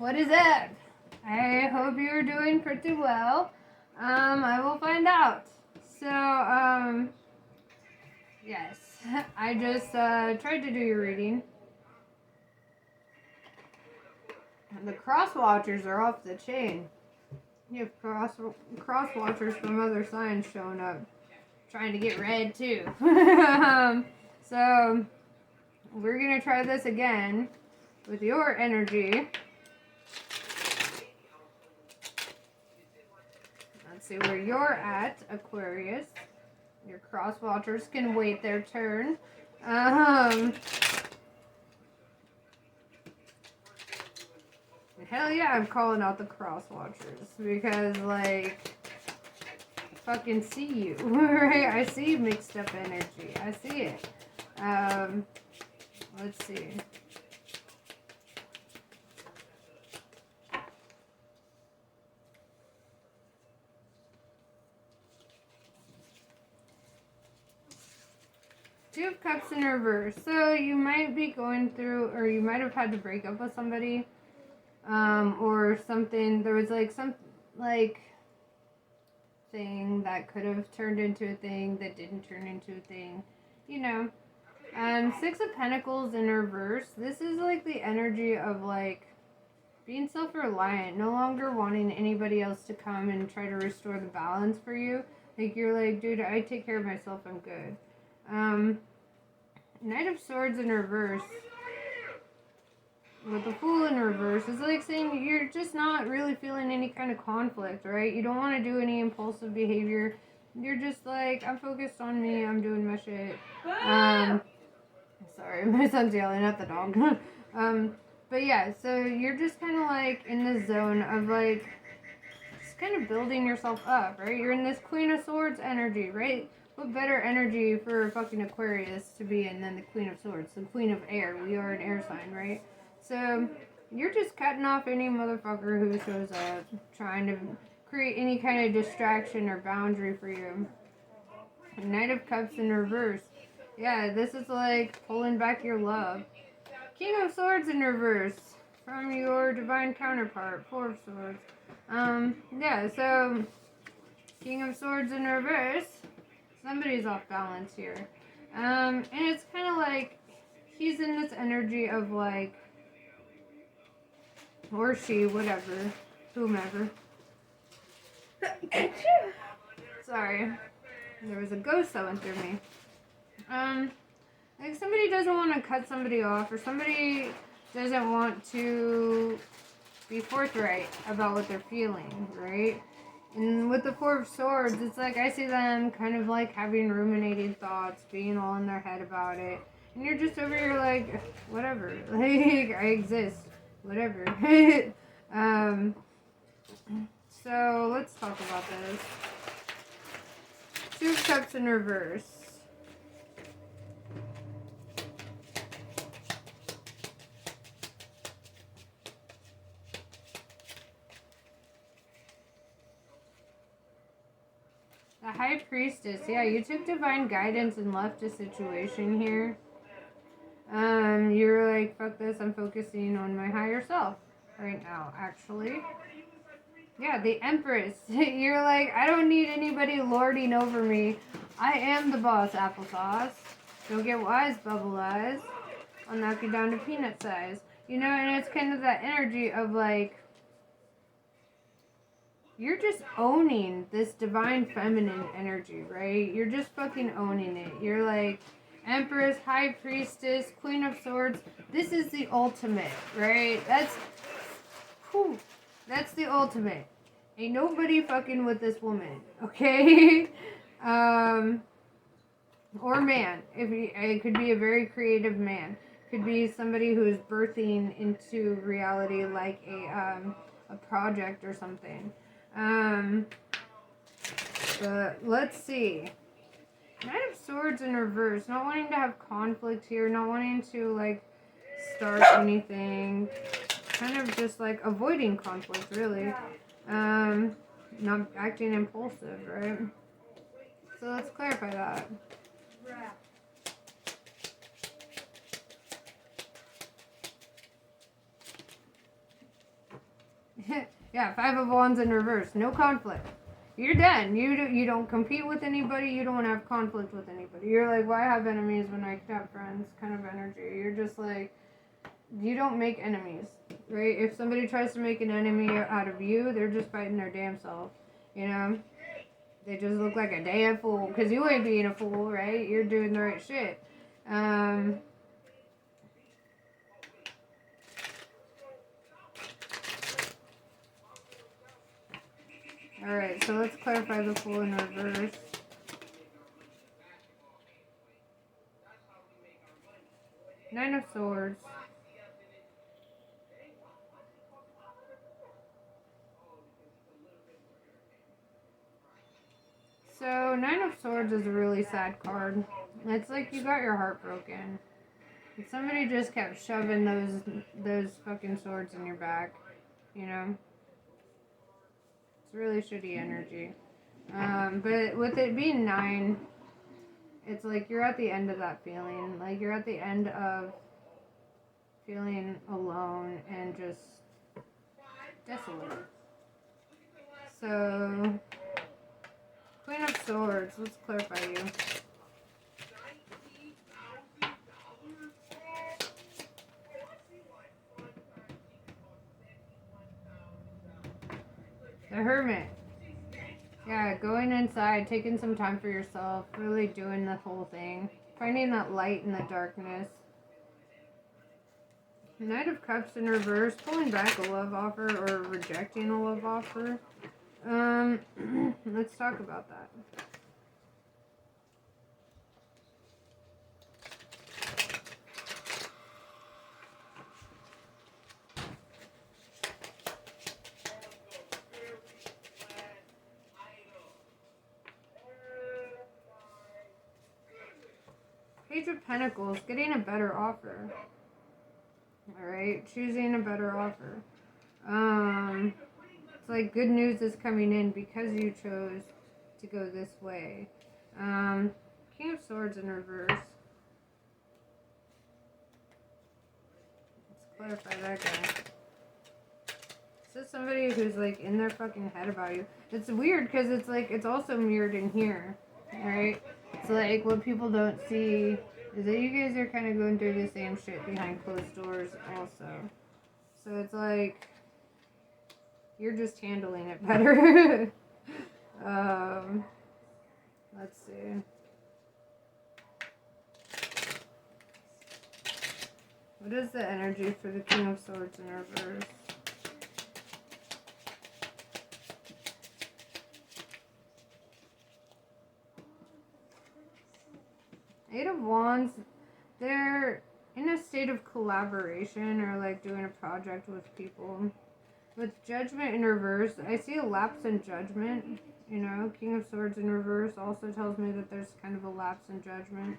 What is up? I hope you're doing pretty well. I will find out. So, yes, I just tried to do your reading. The cross watchers are off the chain. You have cross watchers from other signs showing up, trying to get red too. So we're gonna try this again with your energy. Let's see where you're at, Aquarius. Your cross watchers can wait their turn. Hell yeah, I'm calling out the cross watchers because, like, I fucking see you, right? I see mixed up energy. I see it. Let's see. Two of Cups in reverse. So you might be going through, or you might have had to break up with somebody. Or something, there was like some thing that could have turned into a thing that didn't turn into a thing, you know. Six of Pentacles in reverse. This is like the energy of like being self-reliant, no longer wanting anybody else to come and try to restore the balance for you. Like you're like, dude, I take care of myself, I'm good. Knight of Swords in reverse. With the Fool in reverse, it's like saying you're just not really feeling any kind of conflict, right? You don't want to do any impulsive behavior. You're just like, I'm focused on me, I'm doing my shit. Sorry, my son's yelling at the dog. But yeah, so you're just kind of like in the zone of like, just kind of building yourself up, right? You're in this Queen of Swords energy, right? What better energy for a fucking Aquarius to be in than the Queen of Swords, the Queen of Air. We are an air sign, right? So, you're just cutting off any motherfucker who shows up, trying to create any kind of distraction or boundary for you. Knight of Cups in reverse. Yeah, this is like pulling back your love. King of Swords in reverse from your divine counterpart, Four of Swords. Yeah, so King of Swords in reverse. Somebody's off balance here. And it's kind of like he's in this energy of like, or she, whatever, whomever. Sorry, there was a ghost that went through me. Like somebody doesn't want to cut somebody off, or somebody doesn't want to be forthright about what they're feeling, right? And with the Four of Swords, it's like I see them kind of like having ruminating thoughts, being all in their head about it. And you're just over here like, whatever, like, I exist, whatever. So let's talk about this. Two of Cups in reverse. The High Priestess. Yeah, you took divine guidance and left a situation here. You were like, fuck this, I'm focusing on my higher self right now, actually. Yeah, the Empress. You're like, I don't need anybody lording over me. I am the boss, applesauce. Don't get wise, bubble eyes. I'll knock you down to peanut size. You know, and it's kind of that energy of like, you're just owning this divine feminine energy, right? You're just fucking owning it. You're like, Empress, High Priestess, Queen of Swords. This is the ultimate, right? That's the ultimate. Ain't nobody fucking with this woman, okay? Or man. It could be a very creative man. Could be somebody who is birthing into reality like a project or something. But let's see. Knight of Swords in reverse. Not wanting to have conflict here. Not wanting to, like, start anything. Kind of just, like, avoiding conflict, really. Not acting impulsive, right? So let's clarify that. Yeah, Five of Wands in reverse. No conflict. You're done. You don't compete with anybody. You don't have conflict with anybody. You're like, why have enemies when I could have friends kind of energy. You're just like, you don't make enemies, right? If somebody tries to make an enemy out of you, they're just fighting their damn self, you know? They just look like a damn fool, because you ain't being a fool, right? You're doing the right shit. Alright, so let's clarify the Fool in reverse. Nine of Swords. So, Nine of Swords is a really sad card. It's like you got your heart broken. Somebody just kept shoving those fucking swords in your back, you know? It's really shitty energy. But with it being 9, it's like you're at the end of that feeling. Like you're at the end of feeling alone and just desolate. So, Queen of Swords, let's clarify you. The Hermit. Yeah, going inside, taking some time for yourself, really doing the whole thing. Finding that light in the darkness. Knight of Cups in reverse, pulling back a love offer or rejecting a love offer. Let's talk about that. Page of Pentacles, getting a better offer. Alright, choosing a better offer. It's like good news is coming in because you chose to go this way. King of Swords in reverse. Let's clarify that guy. This is somebody who's like in their fucking head about you. It's weird because it's like it's also mirrored in here, right? So like what people don't see is that you guys are kind of going through the same shit behind closed doors also. So it's like you're just handling it better. Let's see. What is the energy for the King of Swords in reverse? Eight of Wands, they're in a state of collaboration or like doing a project with people. With Judgment in reverse, I see a lapse in judgment. You know, King of Swords in reverse also tells me that there's kind of a lapse in judgment.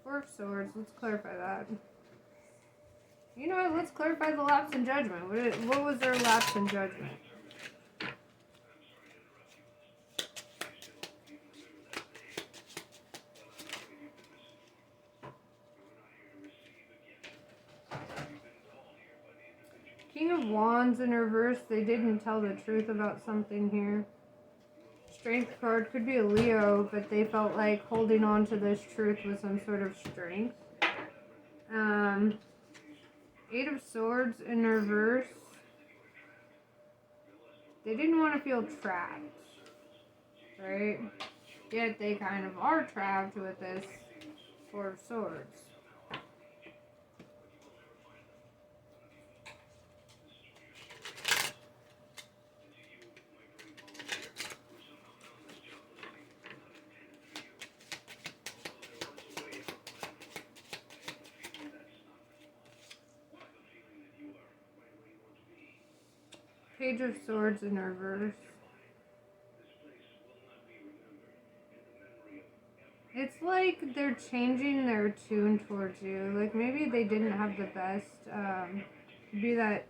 Four of Swords, let's clarify that. You know what, let's clarify the lapse in judgment. What was their lapse in judgment? King of Wands in reverse, they didn't tell the truth about something here. Strength card could be a Leo, but they felt like holding on to this truth with some sort of strength. Eight of Swords in reverse, they didn't want to feel trapped, right? Yet they kind of are trapped with this Four of Swords. Page of Swords in reverse. It's like they're changing their tune towards you. Like maybe they didn't have the best, be that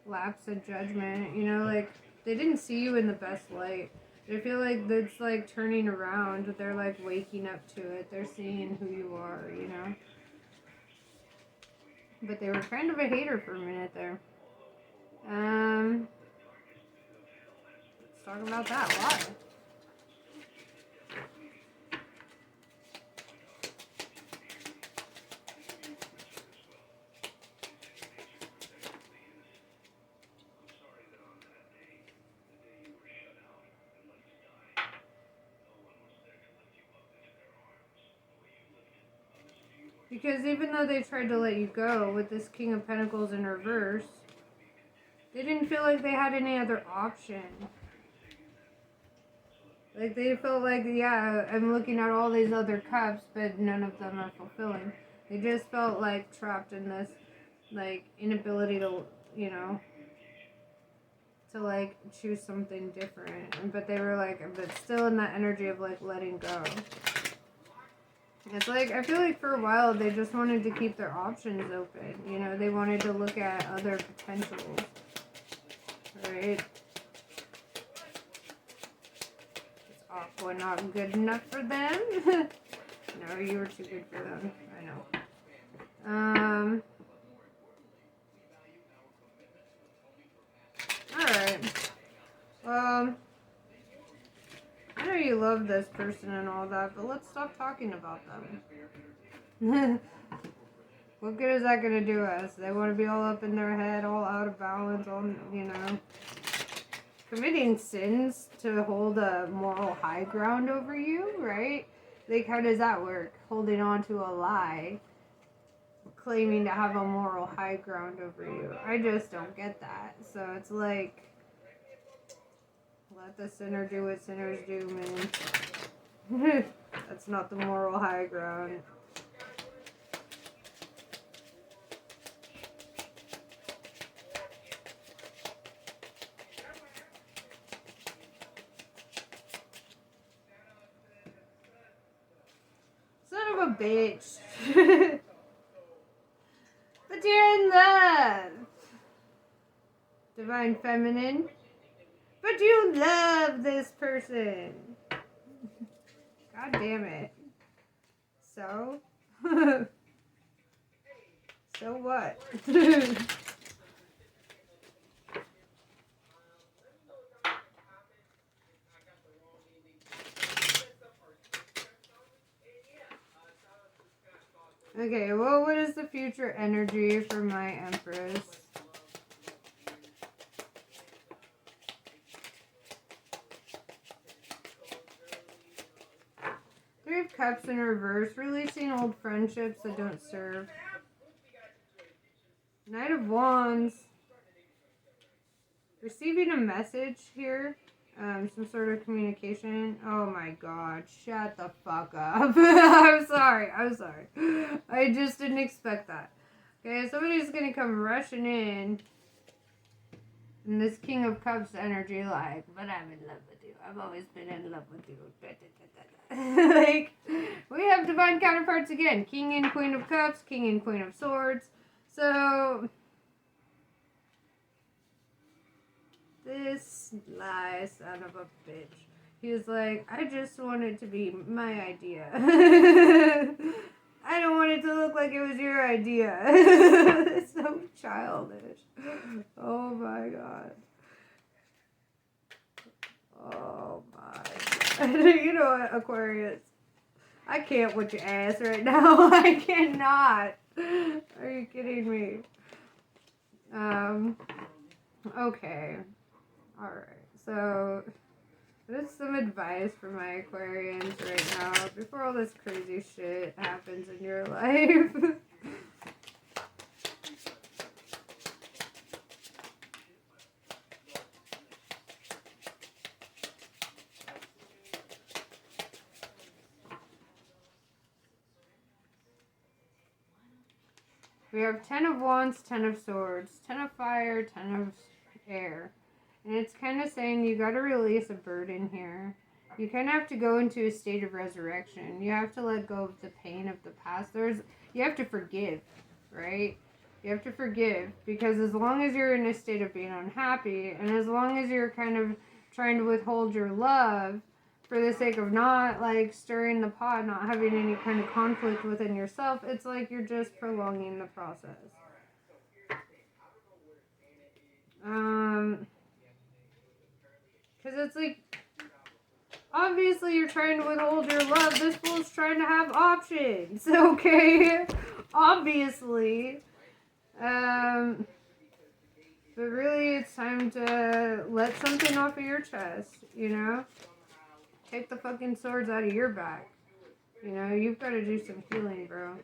lapse of judgment, you know, like they didn't see you in the best light. I feel like that's like turning around. They're like waking up to it. They're seeing who you are, you know. But they were kind of a hater for a minute there. Let's talk about that. Why? Because even though they tried to let you go with this King of Pentacles in reverse, they didn't feel like they had any other option. Like, they felt like, yeah, I'm looking at all these other cups, but none of them are fulfilling. They just felt like trapped in this, like, inability to, you know, to, like, choose something different. But they were, like, but still in that energy of, like, letting go. It's like, I feel like for a while they just wanted to keep their options open. You know, they wanted to look at other potentials. Right? Is Aqua not good enough for them? No, you were too good for them. I know. Alright. Well, I know you love this person and all that, but let's stop talking about them. What good is that going to do us? They want to be all up in their head, all out of balance, all, you know, committing sins to hold a moral high ground over you, right? Like, how does that work? Holding on to a lie, claiming to have a moral high ground over you. I just don't get that. So it's like, let the sinner do what sinners do, man. That's not the moral high ground. Son of a bitch. But you're in love. Divine Feminine. But you love this person. God damn it. So? So what? Okay, well, what is the future energy for my Empress? Three of Cups in reverse, releasing old friendships that don't serve. Knight of Wands. Receiving a message here. Some sort of communication. Oh my god, shut the fuck up. I'm sorry. I just didn't expect that. Okay, somebody's gonna come rushing in this King of Cups energy, like, but I'm in love with you. I've always been in love with you. Like, we have divine counterparts again. King and Queen of Cups, King and Queen of Swords. So, this lie son of a bitch. He was like, I just want it to be my idea. I don't want it to look like it was your idea. It's so childish. Oh my god. Oh my god. You know what, Aquarius? I can't with your ass right now. I cannot. Are you kidding me? Okay. Alright, so there's some advice for my Aquarians right now before all this crazy shit happens in your life. We have 10 of Wands, 10 of Swords, 10 of Fire, 10 of Air. And it's kind of saying you got to release a burden here. You kind of have to go into a state of resurrection. You have to let go of the pain of the past. You have to forgive, right? You have to forgive, because as long as you're in a state of being unhappy, and as long as you're kind of trying to withhold your love for the sake of not, like, stirring the pot, not having any kind of conflict within yourself, it's like you're just prolonging the process. Because it's like, obviously you're trying to withhold your love. This fool's trying to have options, okay? Obviously. But really it's time to let something off of your chest, you know? Take the fucking swords out of your back. You know, you've got to do some healing, bro.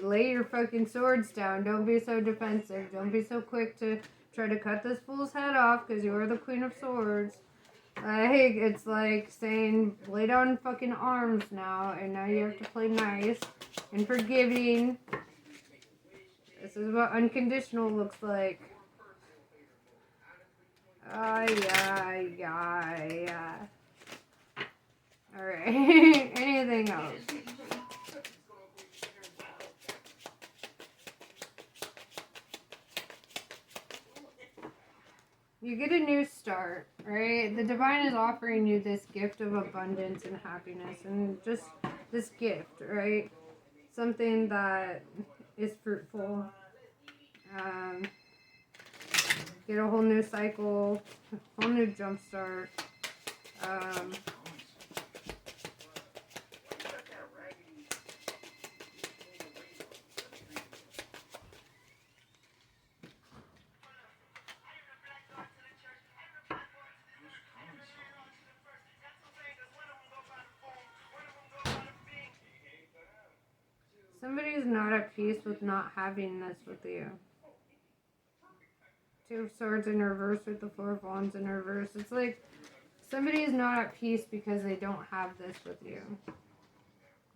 Lay your fucking swords down. Don't be so defensive. Don't be so quick to try to cut this fool's head off because you are the Queen of Swords. Like, it's like saying, lay down fucking arms now, and now you have to play nice and forgiving. This is what unconditional looks like. Yeah. Alright. Anything else? You get a new start, right? The divine is offering you this gift of abundance and happiness and just this gift, right? Something that is fruitful. Get a whole new cycle, a whole new jump start. Somebody's not at peace with not having this with you. Two of Swords in reverse with the Four of Wands in reverse. It's like somebody is not at peace because they don't have this with you.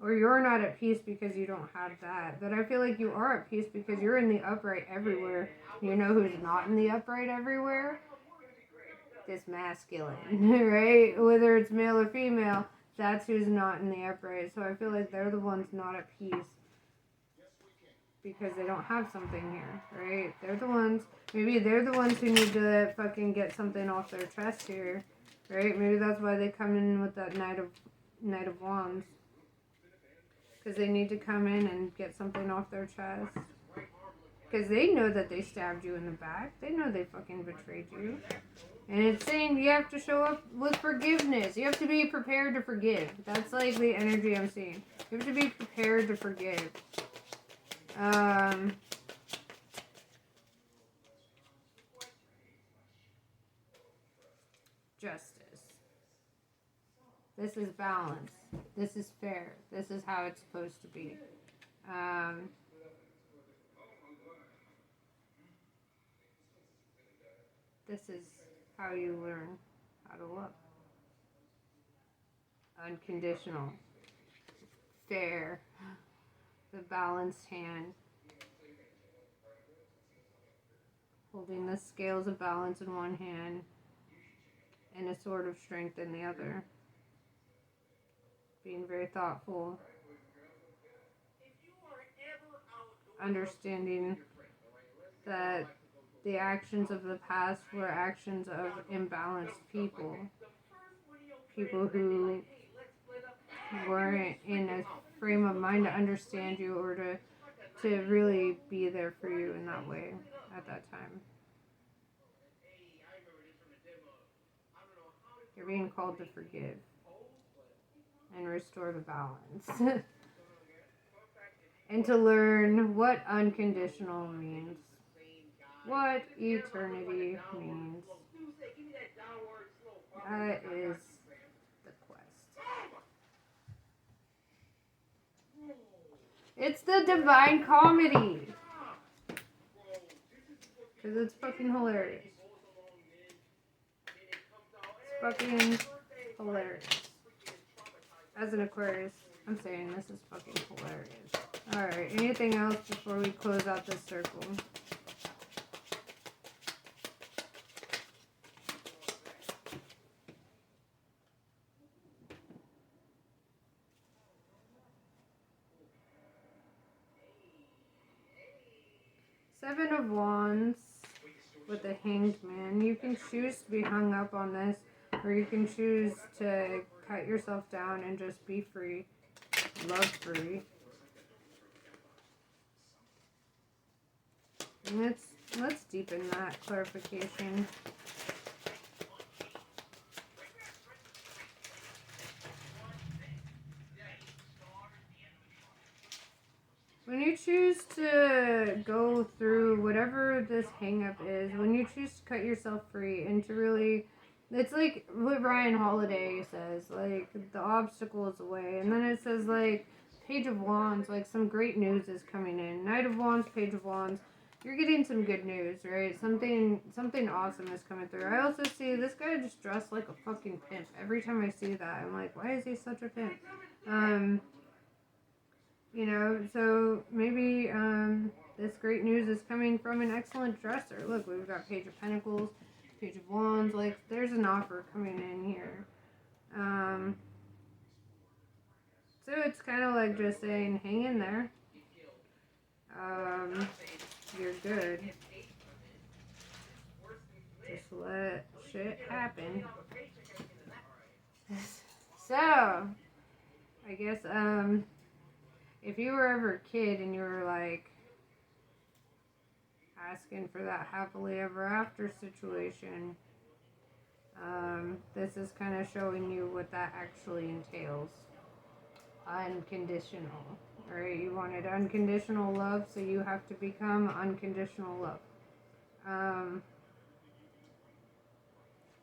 Or you're not at peace because you don't have that. But I feel like you are at peace because you're in the upright everywhere. You know who's not in the upright everywhere? This masculine, right? Whether it's male or female, that's who's not in the upright. So I feel like they're the ones not at peace because they don't have something here, right? They're the ones, maybe they're the ones who need to fucking get something off their chest here, right? Maybe that's why they come in with that Knight of Wands. Because they need to come in and get something off their chest. Because they know that they stabbed you in the back. They know they fucking betrayed you. And it's saying you have to show up with forgiveness. You have to be prepared to forgive. That's like the energy I'm seeing. You have to be prepared to forgive. Justice. This is balance. This is fair. This is how it's supposed to be. This is how you learn how to love. Unconditional. Fair. The balanced hand. Holding the scales of balance in one hand and a sword of strength in the other. Being very thoughtful. Understanding that the actions of the past were actions of imbalanced people. People who weren't in a frame of mind to understand you or to really be there for you in that way at that time. You're being called to forgive and restore the balance. And to learn what unconditional means. What eternity means. That is the quest. It's the Divine Comedy. Because it's fucking hilarious. It's fucking hilarious. As an Aquarius, I'm saying this is fucking hilarious. Alright, anything else before we close out this circle? Seven of Wands with the Hanged Man. You can choose to be hung up on this, or you can choose to cut yourself down and just be free. Love free. And let's deepen that clarification. When you choose to go through whatever this hang-up is, when you choose to cut yourself free and to really, it's like what Ryan Holiday says, like, the obstacle is away. And then it says, like, Page of Wands, like, some great news is coming in. Knight of Wands, Page of Wands. You're getting some good news, right? Something awesome is coming through. I also see this guy just dressed like a fucking pimp. Every time I see that, I'm like, why is he such a pimp? You know, so maybe this great news is coming from an excellent dresser. Look, we've got Page of Pentacles, Page of Wands. Like, there's an offer coming in here. So it's kind of like just saying, hang in there. You're good. Just let shit happen. So, I guess, if you were ever a kid and you were like asking for that happily ever after situation, this is kind of showing you what that actually entails. Unconditional, right? You wanted unconditional love, so you have to become unconditional love.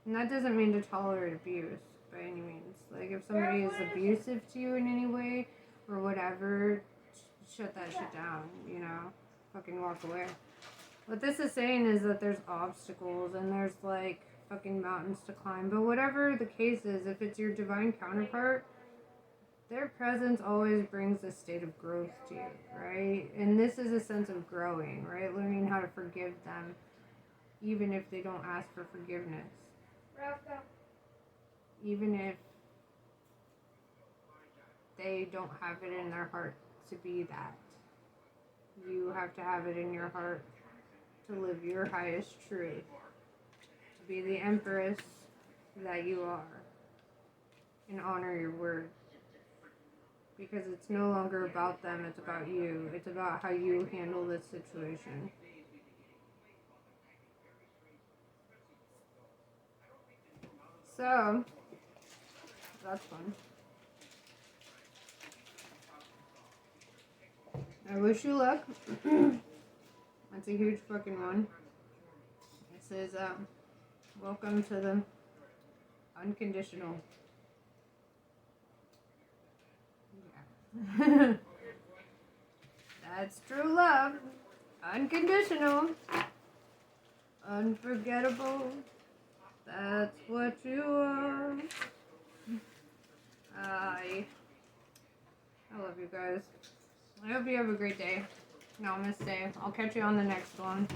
And that doesn't mean to tolerate abuse by any means. Like, if somebody is abusive to you in any way or whatever, shut that shit down, you know? Fucking walk away. What this is saying is that there's obstacles and there's, like, fucking mountains to climb. But whatever the case is, if it's your divine counterpart, their presence always brings a state of growth to you, right? And this is a sense of growing, right? Learning how to forgive them, even if they don't ask for forgiveness. Even if they don't have it in their heart to be that. You have to have it in your heart to live your highest truth. To be the empress that you are. And honor your word. Because it's no longer about them, it's about you. It's about how you handle this situation. So, that's fun. I wish you luck. That's a huge fucking one. It says, welcome to the unconditional. Yeah. That's true love. Unconditional. Unforgettable. That's what you are. I love you guys. I hope you have a great day. Namaste. I'll catch you on the next one.